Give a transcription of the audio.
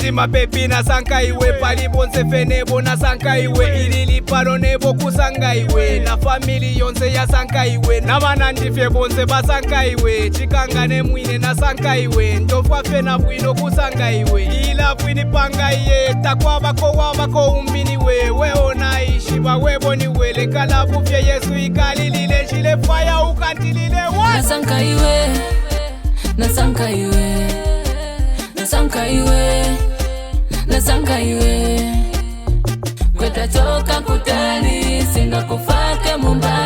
Mutima baby nasanka iwe, pali bonse fenebo nasanka iwe, ilili palo nebo kusanga iwe, na family yonse yasanka iwe, na banandifye bonse basanka iwe, chikangane mwine nasanka iwe, ntofwa fena bwino kusanga iwe, ila bwini panga iye, takwa bako wabako umbini we, weona ishiba weboni we, lekala bufye Yesu ikalilile, chile faya ukantilile wa nasanka iwe, nasanka iwe, nasanka iwe, nasanka iwe, kweta toka kutali, singa kufake mumba